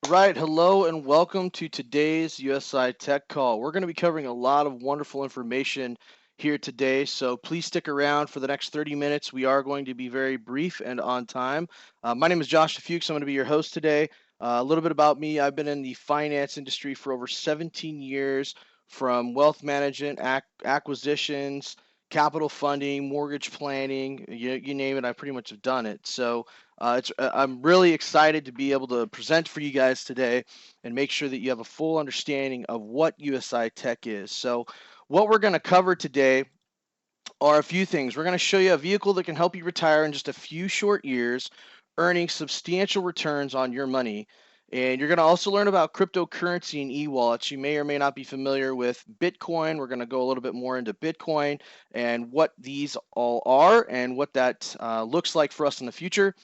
Right, hello and welcome to today's USI Tech call. We're going to be covering a lot of wonderful information here today, so please stick around for the next 30 minutes. We are going to be very brief and on time. My name is Josh Fuchs. I'm going to be your host today. A little bit about me. I've been in the finance industry for over 17 years, from wealth management, acquisitions, capital funding, mortgage planning, you name it, I pretty much have done it. I'm really excited to be able to present for you guys today and make sure that you have a full understanding of what USI Tech is. So, what we're going to cover today are a few things. We're going to show you a vehicle that can help you retire in just a few short years, earning substantial returns on your money. And you're going to also learn about cryptocurrency and e-wallets. You may or may not be familiar with Bitcoin. We're going to go a little bit more into Bitcoin and what these all are and what that looks like for us in the future.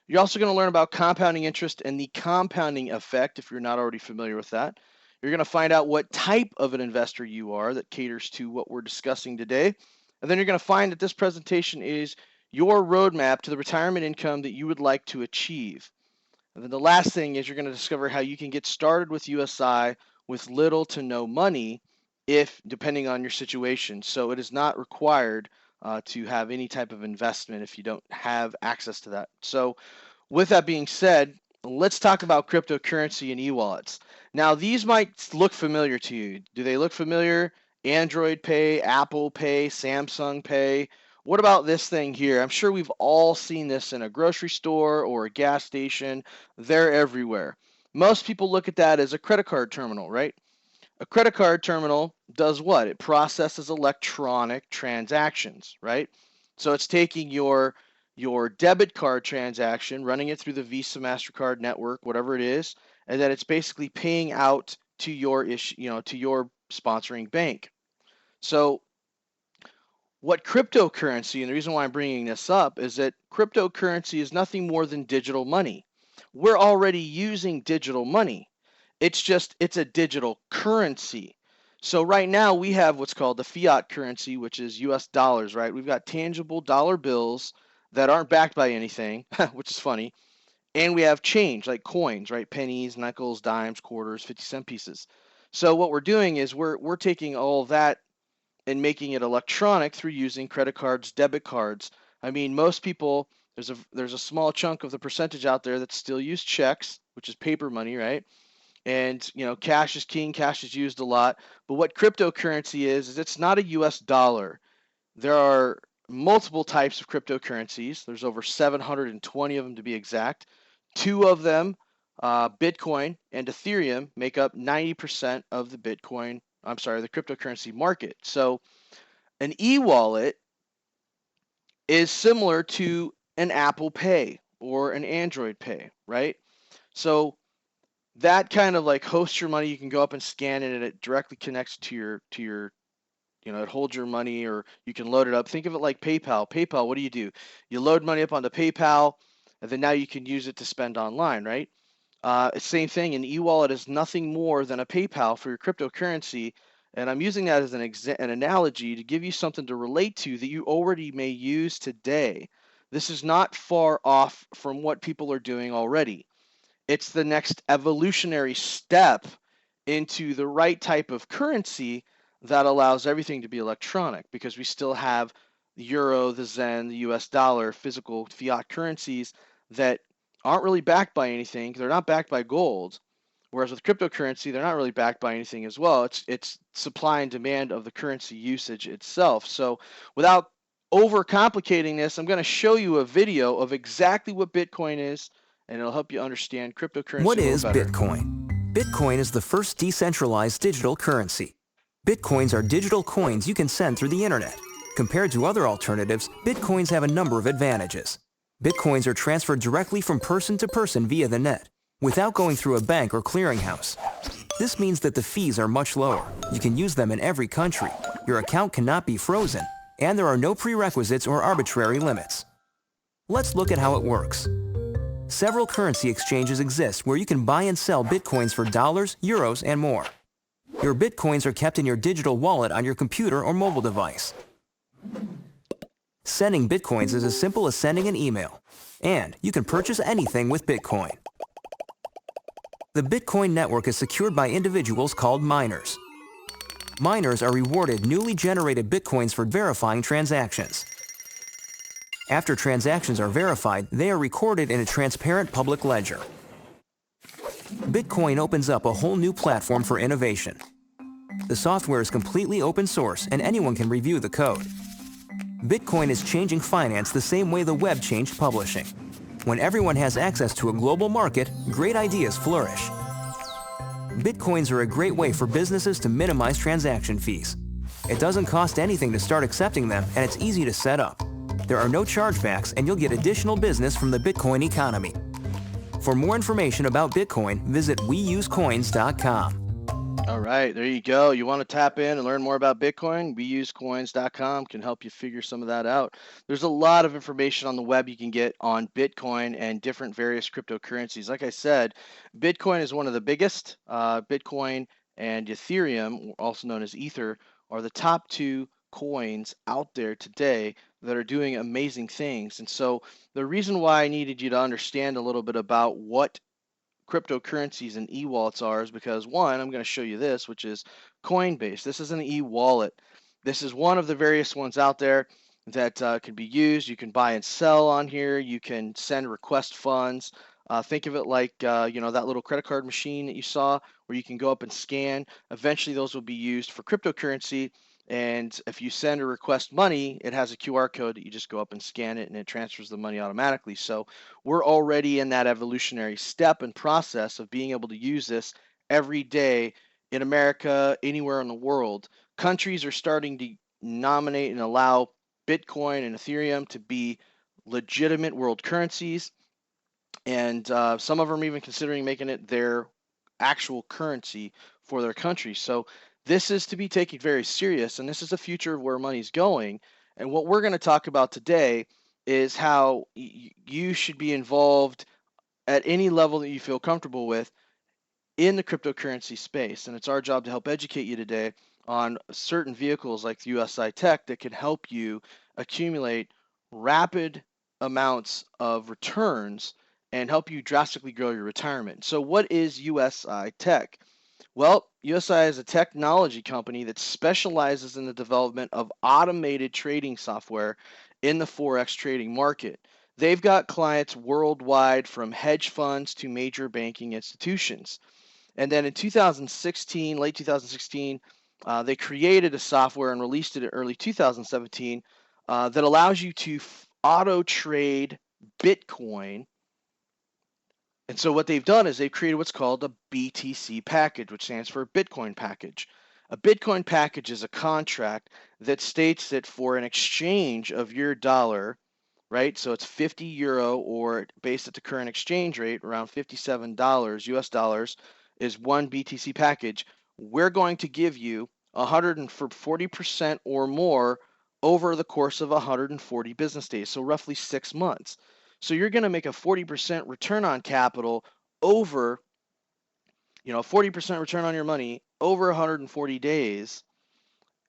You're also going to learn about compounding interest and the compounding effect if you're not already familiar with that. You're going to find out what type of an investor you are that caters to what we're discussing today. And then you're going to find that this presentation is your roadmap to the retirement income that you would like to achieve. And then the last thing is you're going to discover how you can get started with USI with little to no money, if depending on your situation. So it is not required to have any type of investment if you don't have access to that. So with that being said, let's talk about cryptocurrency and e-wallets. Now, these might look familiar to you. Do they look familiar? Android Pay, Apple Pay, Samsung Pay. What about this thing here? I'm sure we've all seen this in a grocery store or a gas station. They're everywhere. Most people look at that as a credit card terminal, right? A credit card terminal does what? It processes electronic transactions, right? So it's taking your debit card transaction, running it through the Visa, MasterCard network, whatever it is, and then it's basically paying out to your to your sponsoring bank. So what cryptocurrency, and the reason why I'm bringing this up is that cryptocurrency is nothing more than digital money. We're already using digital money. It's a digital currency. So right now we have what's called the fiat currency, which is US dollars, right? We've got tangible dollar bills that aren't backed by anything, which is funny. And we have change like coins, right? Pennies, nickels, dimes, quarters, 50-cent pieces. So what we're doing is we're taking all that and making it electronic through using credit cards, debit cards. I mean, most people, there's a small chunk of the percentage out there that still use checks, which is paper money, right? And cash is king, cash is used a lot. But what cryptocurrency is it's not a US dollar. There are multiple types of cryptocurrencies. There's over 720 of them to be exact. Two of them, Bitcoin and Ethereum, make up 90% of the the cryptocurrency market. So an e-wallet is similar to an Apple Pay or an Android Pay, right? So that kind of like hosts your money. You can go up and scan it, and it directly connects to your it holds your money, or you can load it up. Think of it like PayPal. PayPal, what do? You load money up onto PayPal, and then now you can use it to spend online, right? Same thing, an e-wallet is nothing more than a PayPal for your cryptocurrency. And I'm using that as an analogy to give you something to relate to that you already may use today. This is not far off from what people are doing already. It's the next evolutionary step into the right type of currency that allows everything to be electronic, because we still have the euro, the zen, the US dollar, physical fiat currencies that aren't really backed by anything. They're not backed by gold. Whereas with cryptocurrency, they're not really backed by anything as well. It's supply and demand of the currency usage itself. So without overcomplicating this, I'm going to show you a video of exactly what Bitcoin is, and it'll help you understand cryptocurrency What a little is better. Bitcoin? Bitcoin is the first decentralized digital currency. Bitcoins are digital coins you can send through the internet. Compared to other alternatives, Bitcoins have a number of advantages. Bitcoins are transferred directly from person to person via the net, without going through a bank or clearinghouse. This means that the fees are much lower. You can use them in every country. Your account cannot be frozen, and there are no prerequisites or arbitrary limits. Let's look at how it works. Several currency exchanges exist where you can buy and sell Bitcoins for dollars, euros, and more. Your Bitcoins are kept in your digital wallet on your computer or mobile device. Sending Bitcoins is as simple as sending an email, and you can purchase anything with Bitcoin. The Bitcoin network is secured by individuals called miners. Miners are rewarded newly generated Bitcoins for verifying transactions. After transactions are verified, they are recorded in a transparent public ledger. Bitcoin opens up a whole new platform for innovation. The software is completely open source and anyone can review the code. Bitcoin is changing finance the same way the web changed publishing. When everyone has access to a global market, great ideas flourish. Bitcoins are a great way for businesses to minimize transaction fees. It doesn't cost anything to start accepting them, and it's easy to set up. There are no chargebacks, and you'll get additional business from the Bitcoin economy. For more information about Bitcoin, visit weusecoins.com. All right, there you go. You want to tap in and learn more about Bitcoin? Weusecoins.com can help you figure some of that out. There's a lot of information on the web you can get on Bitcoin and different various cryptocurrencies. Like I said, Bitcoin is one of the biggest. Bitcoin and Ethereum, also known as Ether, are the top two coins out there today that are doing amazing things. And so the reason why I needed you to understand a little bit about what cryptocurrencies and e-wallets are is because one, I'm going to show you this, which is Coinbase. This is an e-wallet. This is one of the various ones out there that can be used. You can buy and sell on here. You can send request funds. Think of it like that little credit card machine that you saw where you can go up and scan. Eventually, those will be used for cryptocurrency. And if you send or request money, it has a QR code that you just go up and scan it, and it transfers the money automatically. So we're already in that evolutionary step and process of being able to use this every day in America, anywhere in the world. Countries are starting to nominate and allow Bitcoin and Ethereum to be legitimate world currencies, and some of them are even considering making it their actual currency for their country. So this is to be taken very serious, and this is the future of where money's going. And what we're going to talk about today is how you should be involved at any level that you feel comfortable with in the cryptocurrency space. And it's our job to help educate you today on certain vehicles like USI Tech that can help you accumulate rapid amounts of returns and help you drastically grow your retirement. So, what is USI Tech? Well, USI is a technology company that specializes in the development of automated trading software in the Forex trading market. They've got clients worldwide from hedge funds to major banking institutions. And then in 2016, late 2016, they created a software and released it in early 2017 that allows you to auto trade Bitcoin. And so what they've done is they've created what's called a BTC package, which stands for Bitcoin package. A Bitcoin package is a contract that states that for an exchange of your dollar, right? So it's 50 euro, or based at the current exchange rate, around $57 US dollars is one BTC package. We're going to give you 140% or more over the course of 140 business days, so roughly 6 months. So you're going to make a 40% return on capital over, 40% return on your money over 140 days.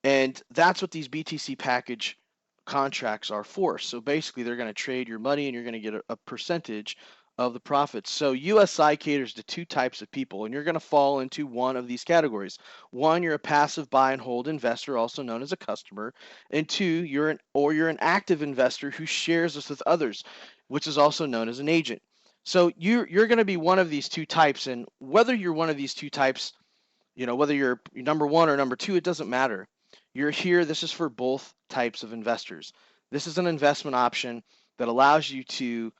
And that's what these BTC package contracts are for. So basically, they're going to trade your money and you're going to get a percentage of the profits. So USI caters to two types of people, and you're going to fall into one of these categories. One, you're a passive buy and hold investor, also known as a customer. And two, you're an active investor who shares this with others, which is also known as an agent. So you're going to be one of these two types, and whether you're one of these two types, whether you're number one or number two, it doesn't matter. You're here. This is for both types of investors. This is an investment option that allows you to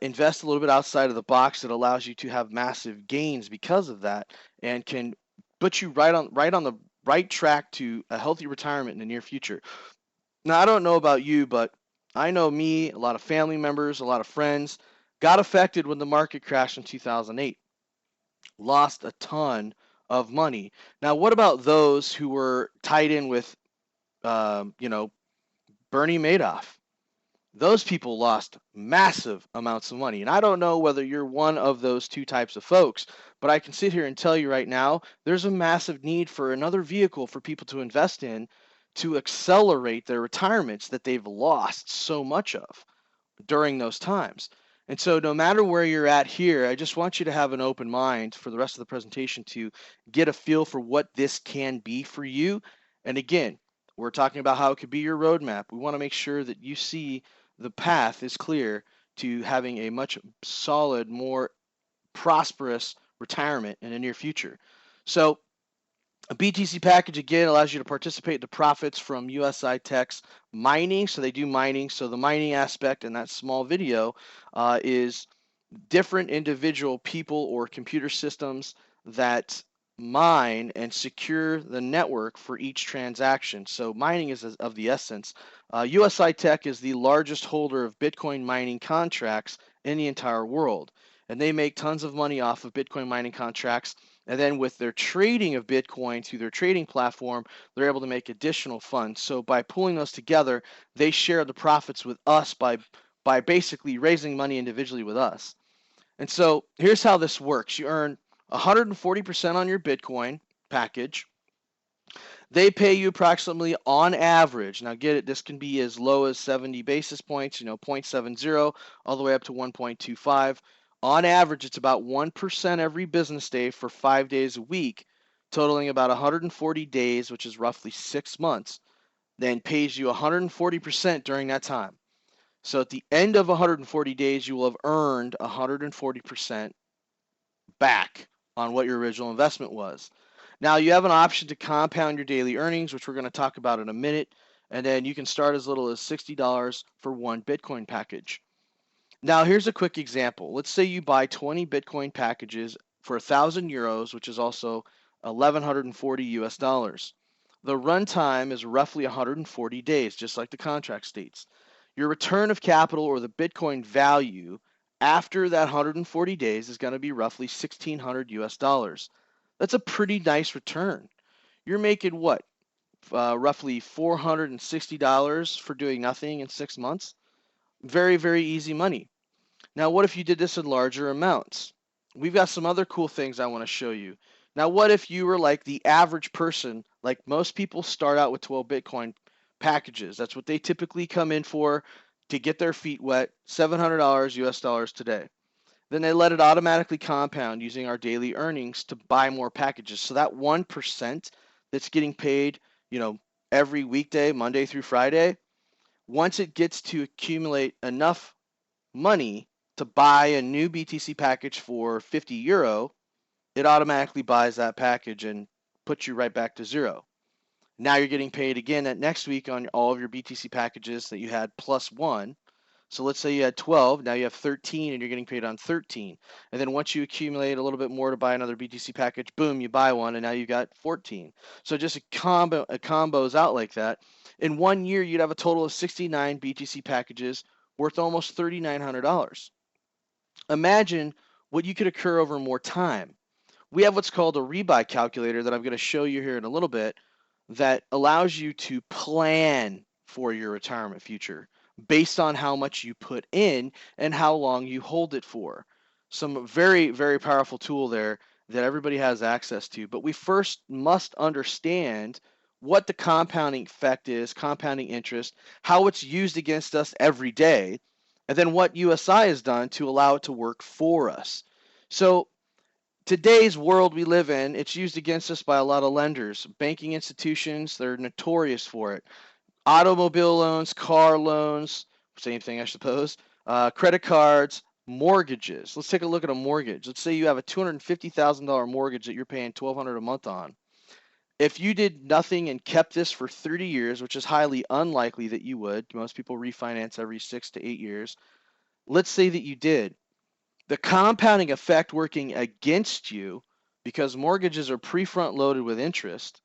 invest a little bit outside of the box. That allows you to have massive gains because of that, and can put you right on the right track to a healthy retirement in the near future. Now, I don't know about you, but I know me, a lot of family members, a lot of friends got affected when the market crashed in 2008, lost a ton of money. Now, what about those who were tied in with, Bernie Madoff? Those people lost massive amounts of money. And I don't know whether you're one of those two types of folks, but I can sit here and tell you right now, there's a massive need for another vehicle for people to invest in to accelerate their retirements that they've lost so much of during those times. And so, no matter where you're at here, I just want you to have an open mind for the rest of the presentation to get a feel for what this can be for you. And again, we're talking about how it could be your roadmap. We want to make sure that you see the path is clear to having a much solid, more prosperous retirement in the near future. So, a BTC package again allows you to participate in the profits from USI Tech's mining. So they do mining. So the mining aspect in that small video is different individual people or computer systems that mine and secure the network for each transaction. So mining is of the essence. USI Tech is the largest holder of Bitcoin mining contracts in the entire world, and they make tons of money off of Bitcoin mining contracts. And then with their trading of Bitcoin through their trading platform, they're able to make additional funds. So by pulling those together, they share the profits with us by basically raising money individually with us. And so here's how this works. You earn 140% on your Bitcoin package. They pay you approximately on average. Now get it, this can be as low as 70 basis points, 0.70 all the way up to 1.25. On average, it's about 1% every business day for 5 days a week, totaling about 140 days, which is roughly 6 months. Then pays you 140% during that time. So at the end of 140 days, you will have earned 140% back on what your original investment was. Now, you have an option to compound your daily earnings, which we're going to talk about in a minute. And then you can start as little as $60 for one Bitcoin package. Now, here's a quick example. Let's say you buy 20 Bitcoin packages for 1,000 euros, which is also 1,140 US dollars. The runtime is roughly 140 days, just like the contract states. Your return of capital, or the Bitcoin value, after that 140 days is going to be roughly 1,600 US dollars. That's a pretty nice return. You're making what? Roughly $460 for doing nothing in 6 months? Very, very easy money. Now, what if you did this in larger amounts? We've got some other cool things I want to show you. Now, what if you were like the average person, like most people start out with 12 Bitcoin packages? That's what they typically come in for to get their feet wet, $700 US dollars today. Then they let it automatically compound using our daily earnings to buy more packages. So that 1% that's getting paid, every weekday, Monday through Friday, once it gets to accumulate enough money to buy a new BTC package for 50 euro, it automatically buys that package and puts you right back to zero. Now you're getting paid again at next week on all of your BTC packages that you had plus one. So let's say you had 12, now you have 13 and you're getting paid on 13. And then once you accumulate a little bit more to buy another BTC package, boom, you buy one and now you've got 14. So just a combos out like that. In 1 year, you'd have a total of 69 BTC packages worth almost $3,900. Imagine what you could occur over more time. We have what's called a rebuy calculator that I'm going to show you here in a little bit that allows you to plan for your retirement future based on how much you put in and how long you hold it for. Some very, very powerful tool there that everybody has access to. But we first must understand what the compounding effect is, compounding interest, how it's used against us every day, and then what USI has done to allow it to work for us. So today's world we live in, it's used against us by a lot of lenders. Banking institutions, they're notorious for it. Automobile loans, car loans, same thing, I suppose. Credit cards, mortgages. Let's take a look at a mortgage. Let's say you have a $250,000 mortgage that you're paying $1,200 a month on. If you did nothing and kept this for 30 years, which is highly unlikely that you would, most people refinance every 6 to 8 years. Let's say that you did. The compounding effect working against you, because mortgages are pre-front loaded with interest.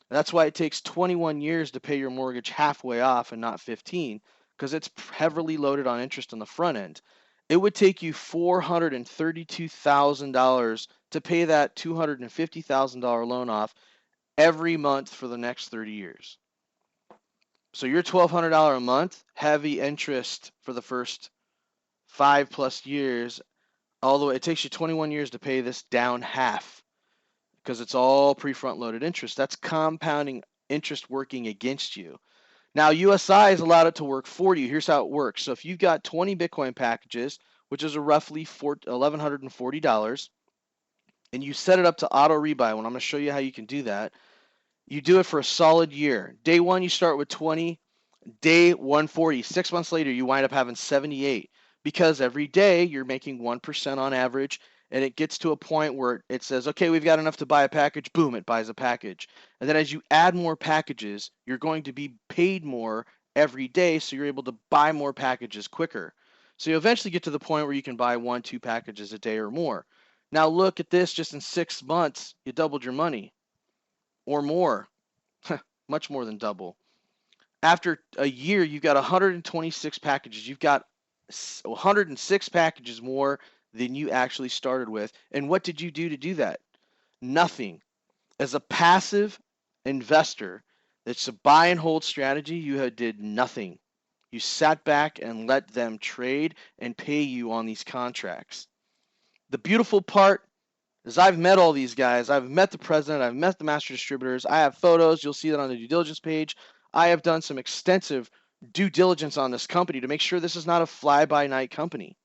That's why it takes 21 years to pay your mortgage halfway off and not 15, because it's heavily loaded on interest on the front end. It would take you $432,000 to pay that $250,000 loan off every month for the next 30 years. So your $1,200 a month, heavy interest for the first 5+ years, although it takes you 21 years to pay this down half because it's all pre-front loaded interest. That's compounding interest working against you. Now, USI has allowed it to work for you. Here's how it works. So if you've got 20 Bitcoin packages which is a roughly $1,140, and you set it up to auto rebuy. When I'm going to show you how you can do that, you do it for a solid year. Day one, you start with 20. Day 140, 6 months later, you wind up having 78 because every day you're making 1% on average. And it gets to a point where it says, okay, we've got enough to buy a package. Boom, it buys a package. And then as you add more packages, you're going to be paid more every day. So you're able to buy more packages quicker. So you eventually get to the point where you can buy 1, 2 packages a day or more. Now look at this, just in 6 months, you doubled your money or more, much more than double. After a year, you've got 126 packages. You've got 106 packages more than you actually started with. And what did you do to do that? Nothing. As a passive investor, that's a buy and hold strategy, you did nothing. You sat back and let them trade and pay you on these contracts. The beautiful part is I've met all these guys. I've met the president. I've met the master distributors. I have photos. You'll see that on the due diligence page. I have done some extensive due diligence on this company to make sure this is not a fly-by-night company.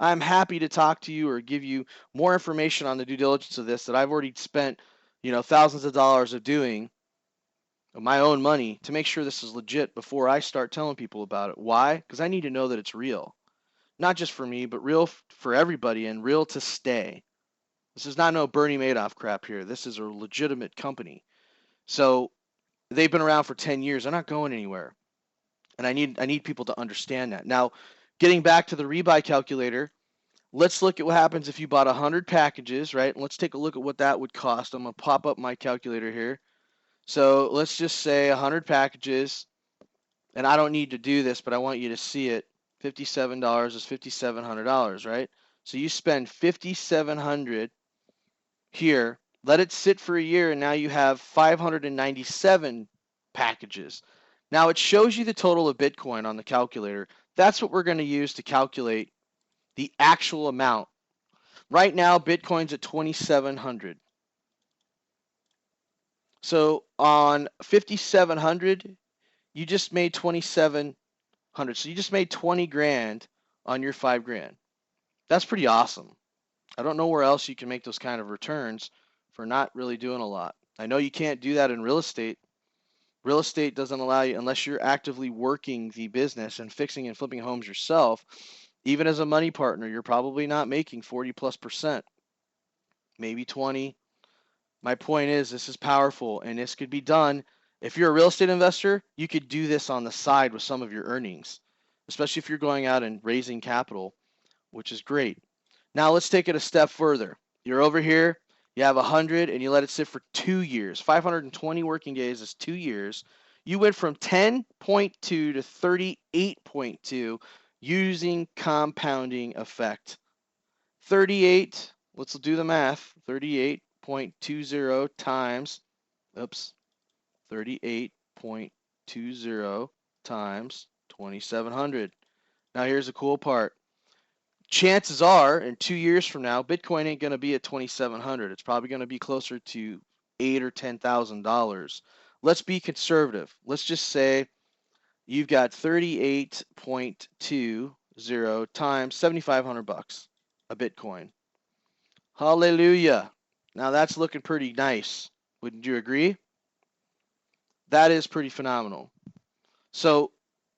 I'm happy to talk to you or give you more information on the due diligence of this that I've already spent, thousands of dollars of doing of my own money to make sure this is legit before I start telling people about it. Why? Because I need to know that it's real. Not just for me, but real for everybody and real to stay. This is not no Bernie Madoff crap here. This is a legitimate company. So they've been around for 10 years. They're not going anywhere. And I need people to understand that. Now, getting back to the rebuy calculator, let's look at what happens if you bought 100 packages, right? And let's take a look at what that would cost. I'm going to pop up my calculator here. So let's just say 100 packages, and I don't need to do this, but I want you to see it. $57 is $5,700, right? So you spend $5,700 here, let it sit for a year, and now you have 597 packages. Now it shows you the total of Bitcoin on the calculator. That's what we're going to use to calculate the actual amount. Right now, Bitcoin's at 2,700. So on 5,700, you just made 2,700. So you just made 20 grand on your 5 grand. That's pretty awesome. I don't know where else you can make those kind of returns for not really doing a lot. I know you can't do that in real estate. Real estate doesn't allow you, unless you're actively working the business and fixing and flipping homes yourself. Even as a money partner, you're probably not making 40+%, maybe 20. My point is, this is powerful, and this could be done. If you're a real estate investor, you could do this on the side with some of your earnings, especially if you're going out and raising capital, which is great. Now let's take it a step further. You're over here, you have 100, and you let it sit for 2 years. 520 working days is 2 years. You went from 10.2 to 38.2 using compounding effect. 38, let's do the math. 38.20 times, 38.20 times 2,700. Now here's the cool part. Chances are, in 2 years from now, Bitcoin ain't going to be at 2,700. It's probably going to be closer to $8,000 or $10,000. Let's be conservative. Let's just say you've got 38.20 times 7,500 bucks a Bitcoin. Hallelujah. Now that's looking pretty nice. Wouldn't you agree? That is pretty phenomenal. So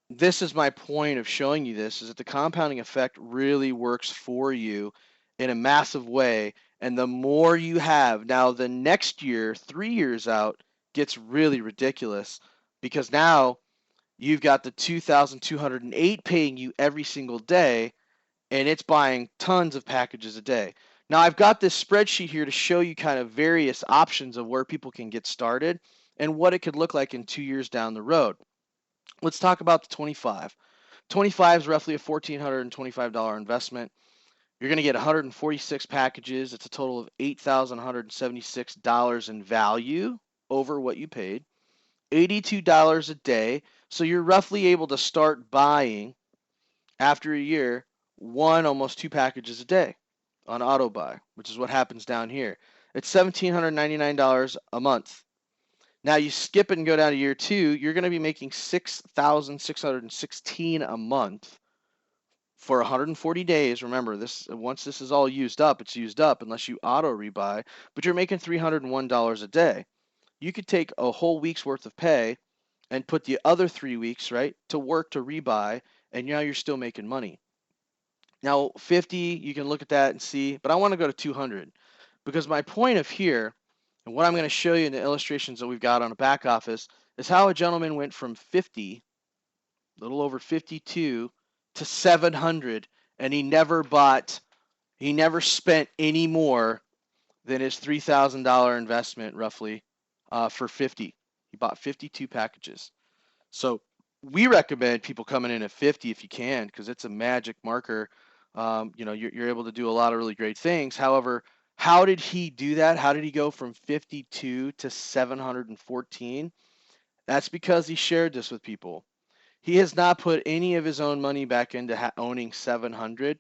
this is my point of showing you this, is that the compounding effect really works for you in a massive way. And the more you have, now the next year, 3 years out, gets really ridiculous, because now you've got the 2,208 paying you every single day, and it's buying tons of packages a day. Now I've got this spreadsheet here to show you kind of various options of where people can get started and what it could look like in 2 years down the road. Let's talk about the 25. 25 is roughly a $1,425 investment. You're going to get 146 packages. It's a total of $8,176 in value over what you paid. $82 a day. So you're roughly able to start buying after a year, almost 2 packages a day on auto buy, which is what happens down here. It's $1,799 a month. Now you skip it and go down to year 2, you're going to be making $6,616 a month for 140 days. Remember, this once this is all used up, it's used up unless you auto rebuy, but you're making $301 a day. You could take a whole week's worth of pay and put the other 3 weeks, right, to work to rebuy, and now you're still making money. Now, 50, you can look at that and see, but I want to go to 200 because my point of here, and what I'm going to show you in the illustrations that we've got on the back office, is how a gentleman went from 50, a little over 52, to 700, and he never spent any more than his $3,000 investment roughly for 50. He bought 52 packages. So we recommend people coming in at 50 if you can, because it's a magic marker. You're able to do a lot of really great things. However, how did he do that? How did he go from 52 to 714? That's because he shared this with people. He has not put any of his own money back into owning 700.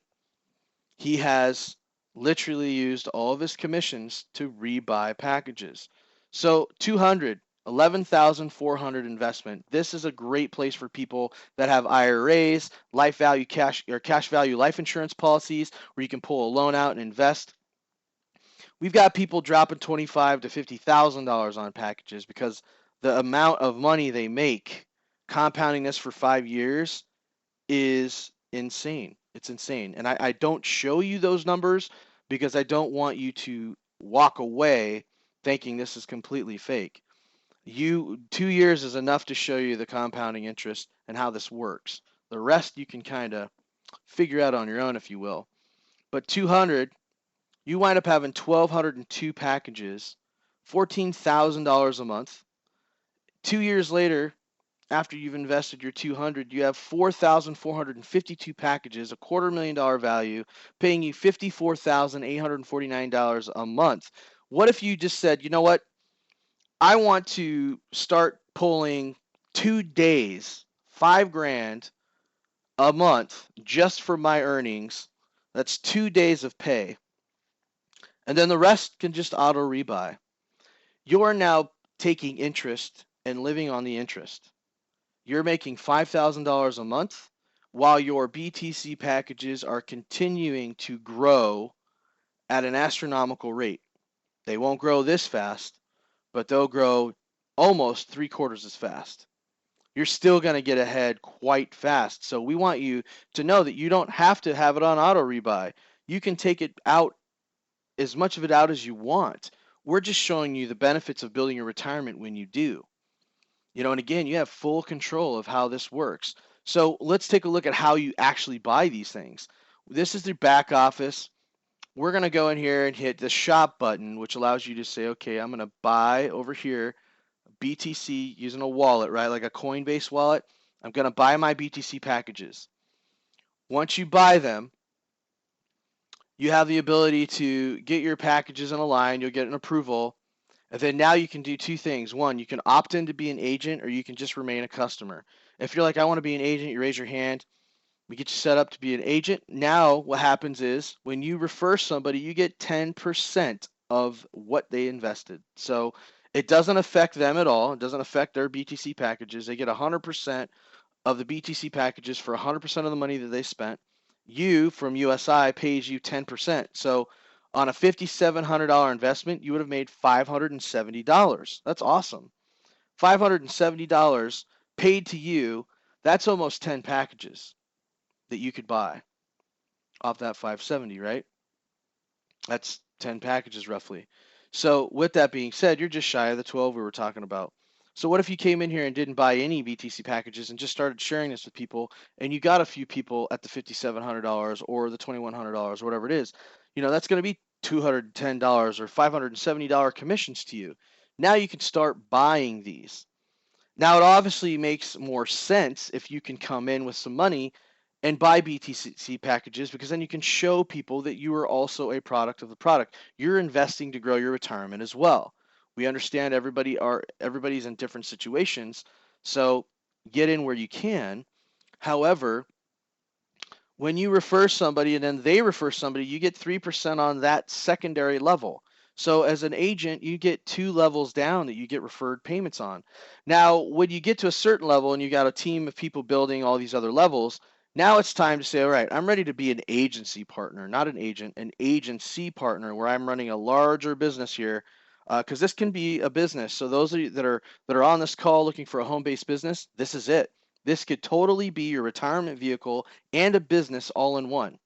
He has literally used all of his commissions to rebuy packages. So 200, 11,400 investment. This is a great place for people that have IRAs, life value cash or cash value life insurance policies where you can pull a loan out and invest. We've got people dropping 25 to $50,000 on packages because the amount of money they make compounding this for 5 years is insane. It's insane. And I don't show you those numbers because I don't want you to walk away thinking this is completely fake. 2 years is enough to show you the compounding interest and how this works. The rest you can kind of figure out on your own, if you will. But 200, you wind up having 1,202 packages, $14,000 a month. 2 years later, after you've invested your 200, you have 4,452 packages, a $250,000 value, paying you $54,849 a month. What if you just said, you know what? I want to start pulling 2 days, 5 grand a month just for my earnings. That's 2 days of pay. And then the rest can just auto rebuy. You're now taking interest and living on the interest. You're making $5,000 a month while your BTC packages are continuing to grow at an astronomical rate. They won't grow this fast, but they'll grow almost 3/4 as fast. You're still going to get ahead quite fast. So we want you to know that you don't have to have it on auto rebuy. You can take it out, as much of it out as you want. We're just showing you the benefits of building your retirement when you do. And again, you have full control of how this works. So let's take a look at how you actually buy these things. This is the back office. We're going to go in here and hit the shop button, which allows you to say, okay, I'm going to buy over here BTC using a wallet, right? Like a Coinbase wallet. I'm going to buy my BTC packages. Once you buy them, you have the ability to get your packages in a line. You'll get an approval. And then now you can do two things. One, you can opt in to be an agent, or you can just remain a customer. If you're like, I want to be an agent, you raise your hand. We get you set up to be an agent. Now what happens is when you refer somebody, you get 10% of what they invested. So it doesn't affect them at all. It doesn't affect their BTC packages. They get 100% of the BTC packages for 100% of the money that they spent. You, from USI, pays you 10%. So on a $5,700 investment, you would have made $570. That's awesome. $570 paid to you. That's almost 10 packages that you could buy off that 570, right? That's 10 packages roughly. So with that being said, you're just shy of the 12 we were talking about. So what if you came in here and didn't buy any BTC packages and just started sharing this with people, and you got a few people at the $5,700 or the $2,100 or whatever it is? That's going to be $210 or $570 commissions to you. Now you can start buying these. Now it obviously makes more sense if you can come in with some money and buy BTC packages, because then you can show people that you are also a product of the product. You're investing to grow your retirement as well. We understand everybody's in different situations, so get in where you can. However, when you refer somebody and then they refer somebody, you get 3% on that secondary level. So as an agent, you get 2 levels down that you get referred payments on. Now, when you get to a certain level and you got a team of people building all these other levels, Now it's time to say, all right, I'm ready to be an agency partner, not an agent, an agency partner where I'm running a larger business here, because this can be a business. So those of you that are on this call looking for a home-based business, this is it. This could totally be your retirement vehicle and a business all in one.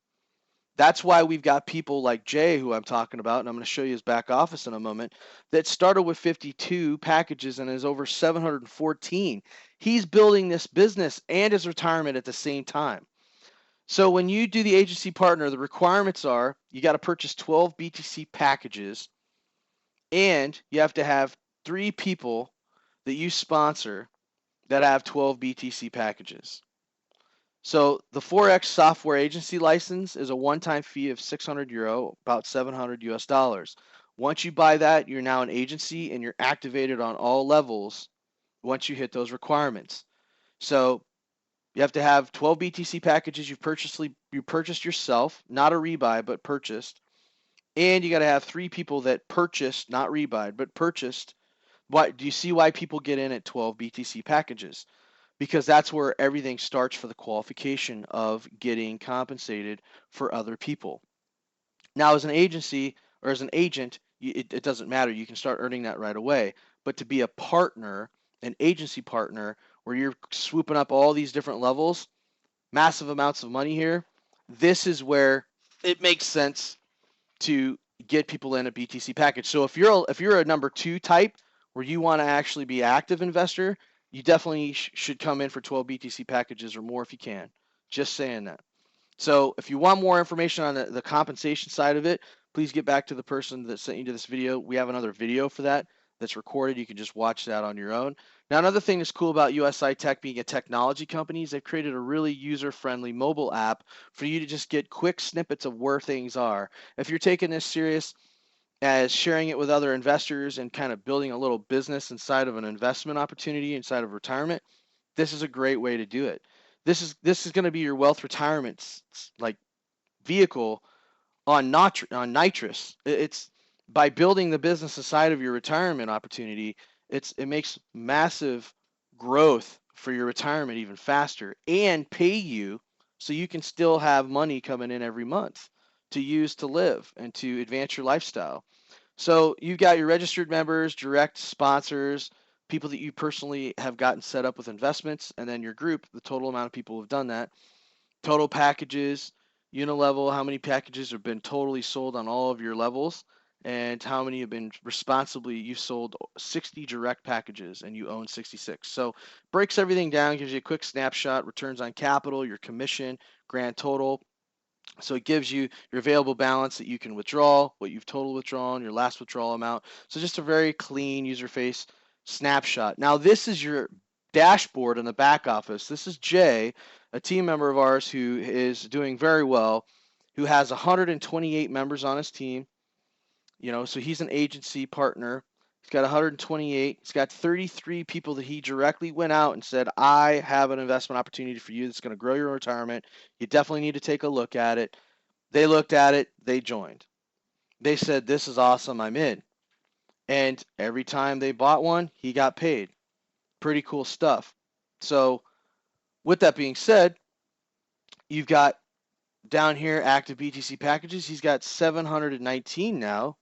That's why we've got people like Jay, who I'm talking about, and I'm going to show you his back office in a moment, that started with 52 packages and is over 714. He's building this business and his retirement at the same time. So when you do the agency partner, the requirements are you got to purchase 12 BTC packages and you have to have 3 people that you sponsor that have 12 BTC packages. So the Forex software agency license is a one-time fee of 600 euro, about 700 US dollars. Once you buy that, you're now an agency and you're activated on all levels once you hit those requirements. So you have to have 12 BTC packages you purchased yourself, not a rebuy, but purchased. And you got to have 3 people that purchased, not rebuy, but purchased. Why do you see why people get in at 12 BTC packages? Because that's where everything starts for the qualification of getting compensated for other people. Now, as an agency or as an agent, it doesn't matter. You can start earning that right away. But to be a partner, an agency partner, where you're swooping up all these different levels, massive amounts of money here, this is where it makes sense to get people in a BTC package. So if you're a number 2 type where you want to actually be active investor, you definitely should come in for 12 BTC packages or more if you can. Just saying that. So if you want more information on the compensation side of it, please get back to the person that sent you to this video. We have another video for that that's recorded. You can just watch that on your own. Now, another thing that's cool about USI Tech being a technology company is they've created a really user-friendly mobile app for you to just get quick snippets of where things are. If you're taking this serious as sharing it with other investors and kind of building a little business inside of an investment opportunity inside of retirement, this is a great way to do it. This is going to be your wealth retirement like vehicle on nitrous. It's by building the business inside of your retirement opportunity. It makes massive growth for your retirement even faster and pay you so you can still have money coming in every month to use to live and to advance your lifestyle. So you've got your registered members, direct sponsors, people that you personally have gotten set up with investments, and then your group, the total amount of people who have done that, total packages, unilevel, how many packages have been totally sold on all of your levels, and how many have been responsibly, you've sold 60 direct packages and you own 66. So breaks everything down, gives you a quick snapshot, returns on capital, your commission, grand total. So it gives you your available balance that you can withdraw, what you've total withdrawn, your last withdrawal amount. So just a very clean user face snapshot. Now this is your dashboard in the back office. This is Jay, a team member of ours who is doing very well, who has 128 members on his team. So he's an agency partner. He's got 128. He's got 33 people that he directly went out and said, I have an investment opportunity for you that's going to grow your retirement. You definitely need to take a look at it. They looked at it. They joined. They said, this is awesome. I'm in. And every time they bought one, he got paid. Pretty cool stuff. So with that being said, you've got down here active BTC packages. He's got 719 now.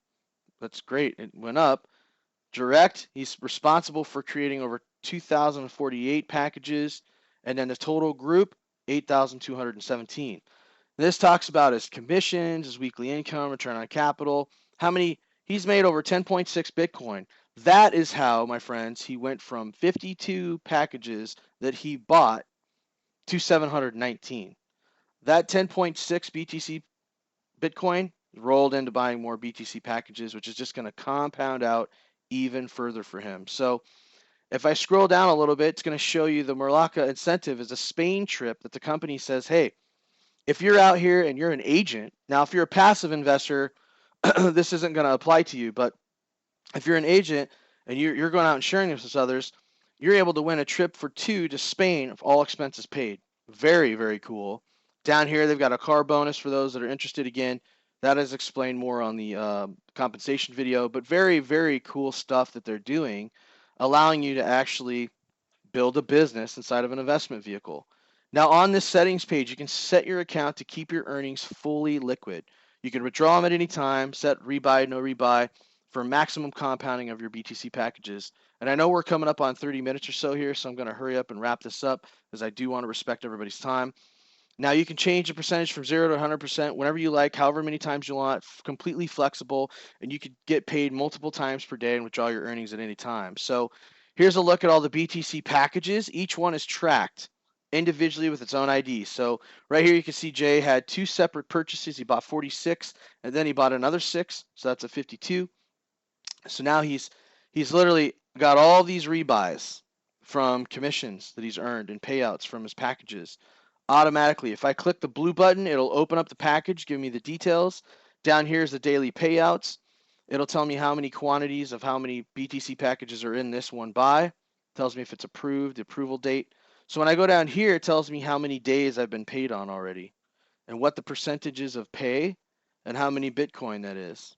That's great. It went up. Direct, he's responsible for creating over 2,048 packages, and then the total group, 8,217. This talks about his commissions, his weekly income, return on capital, how many he's made over 10.6 Bitcoin. That is how, my friends, he went from 52 packages that he bought to 719. That 10.6 BTC Bitcoin rolled into buying more BTC packages, which is just going to compound out even further for him. So if I scroll down a little bit, it's going to show you the Morlaka incentive is a Spain trip that the company says, hey, if you're out here and you're an agent, now if you're a passive investor, this isn't going to apply to you, but if you're an agent and you're going out and sharing this with others, you're able to win a trip for 2 to Spain if all expenses paid. Very, very cool. Down here, they've got a car bonus for those that are interested. Again, that is explained more on the compensation video, but very, very cool stuff that they're doing, allowing you to actually build a business inside of an investment vehicle. Now, on this settings page, you can set your account to keep your earnings fully liquid. You can withdraw them at any time, set rebuy, no rebuy for maximum compounding of your BTC packages. And I know we're coming up on 30 minutes or so here, so I'm going to hurry up and wrap this up because I do want to respect everybody's time. Now you can change the percentage from 0 to 100% whenever you like, however many times you want, completely flexible, and you could get paid multiple times per day and withdraw your earnings at any time. So here's a look at all the BTC packages. Each one is tracked individually with its own ID. So right here you can see Jay had two separate purchases. He bought 46 and then he bought another 6, so that's a 52. So now he's literally got all these rebuys from commissions that he's earned and payouts from his packages automatically. If I click the blue button, it'll open up the package, give me the details. Down here is the daily payouts. It'll tell me how many quantities of how many BTC packages are in this one buy. It tells me if it's approved, the approval date. So when I go down here, it tells me how many days I've been paid on already and what the percentages of pay and how many Bitcoin that is.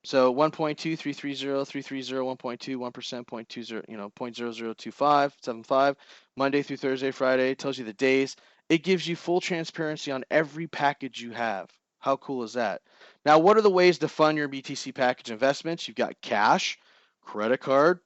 So 1.2, 330, 330, 1.2, 1%, 0.20, 0.002575, Monday through Thursday, Friday, it tells you the days. It gives you full transparency on every package you have. How cool is that? Now, what are the ways to fund your BTC package investments? You've got cash, credit card,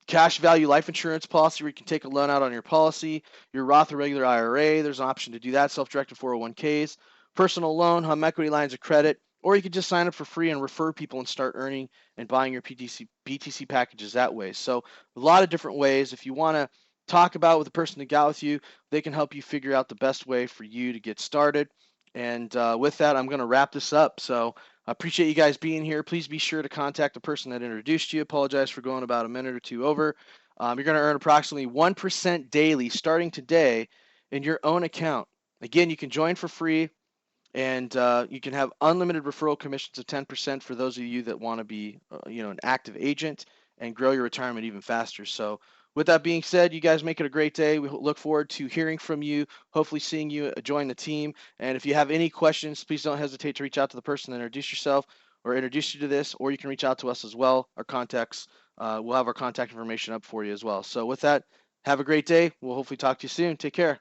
cash value life insurance policy where you can take a loan out on your policy, your Roth or regular IRA, there's an option to do that, self-directed 401ks, personal loan, home equity lines of credit, or you could just sign up for free and refer people and start earning and buying your BTC packages that way. So a lot of different ways. If you want to talk about with the person that got with you, they can help you figure out the best way for you to get started. And with that, I'm going to wrap this up. So I appreciate you guys being here. Please be sure to contact the person that introduced you. Apologize for going about a minute or two over. You're going to earn approximately 1% daily starting today in your own account. Again, you can join for free, and you can have unlimited referral commissions of 10% for those of you that want to be, an active agent and grow your retirement even faster. So with that being said, you guys make it a great day. We look forward to hearing from you, hopefully seeing you join the team. And if you have any questions, please don't hesitate to reach out to the person that introduced yourself or introduced you to this, or you can reach out to us as well. Our contacts, we'll have our contact information up for you as well. So with that, have a great day. We'll hopefully talk to you soon. Take care.